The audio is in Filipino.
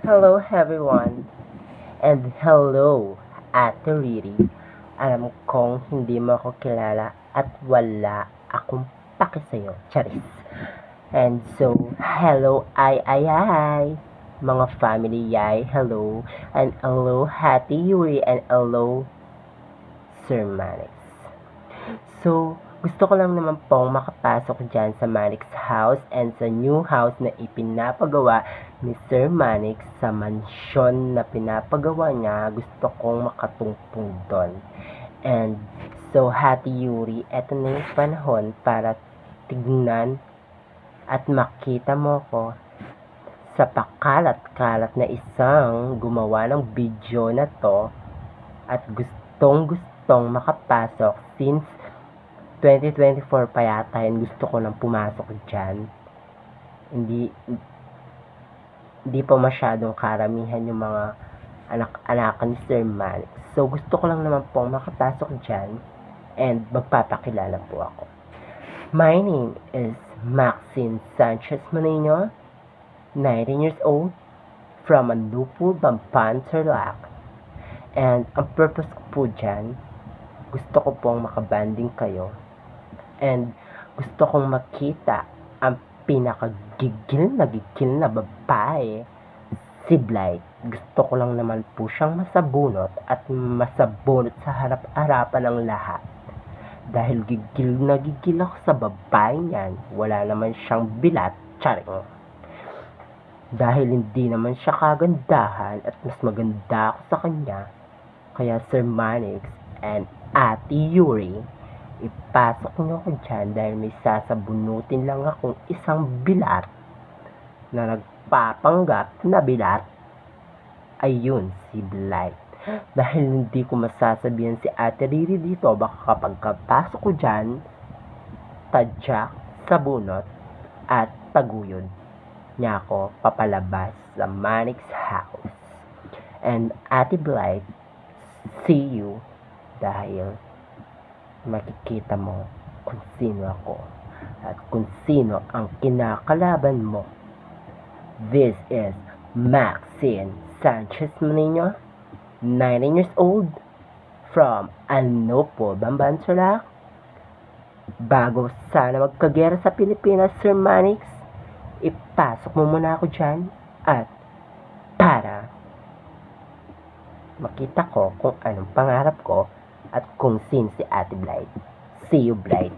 Hello everyone, and hello Ate Riri. Alam kong hindi mo ako kilala at wala akong paki sa'yo, Charis. And so, hello ay, mga family yay, hello, and hello Ate Yuri, and hello Sir Manix. So, gusto ko lang naman pong makapasok dyan sa Manix house and sa new house na ipinapagawa ni Sir Manix sa mansyon na pinapagawa niya. Gusto kong makatungtong doon. And so, Hati Yuri, eto na yung panahon para tignan at makita mo ko sa pakalat-kalat na isang gumawa ng video na to at gustong makapasok since 2024 pa yata yun, gusto ko nang pumasok dyan. Hindi pa masyadong karamihan yung mga anak-anakan ni Sir Malik. So, gusto ko lang naman pong makapasok dyan and magpapakilala po ako. My name is Maxine Sanchez Manino, 19 years old, from Mandupo, Bamban, Tarlac. And ang purpose ko po dyan, gusto ko pong makabanding kayo. And gusto kong makita ang pinakagigil na babae, si Blight. Gusto ko lang naman po siyang masabunot at masabunot sa harap-harapan ng lahat. Dahil gigil na gigil ako sa babae niyan, wala naman siyang bilat, charing. Dahil hindi naman siya kagandahan at mas maganda ako sa kanya, kaya Sir Manix and Ate Yuri, ipasok niyo ko dyan dahil may sasabunutin lang akong isang bilat na nagpapanggap na bilat. Ayun, si Blight. Dahil hindi ko masasabihan si Ate Riri dito, baka kapag kapasok ko dyan, tadyak, sabunot, at taguyod niya ako papalabas sa Manix house. And Ate Blight, see you dahil makikita mo kung sino ako at kung sino ang kinakalaban mo. This is Maxine Sanchez Manino, 19 years old, from Anopo, Bamban, Tarlac. Bago sana magkagera sa Pilipinas, Sir Manix, ipasok mo muna ako dyan at para makita ko kung anong pangarap ko at kung sin si Ate Blight. See you, Blight.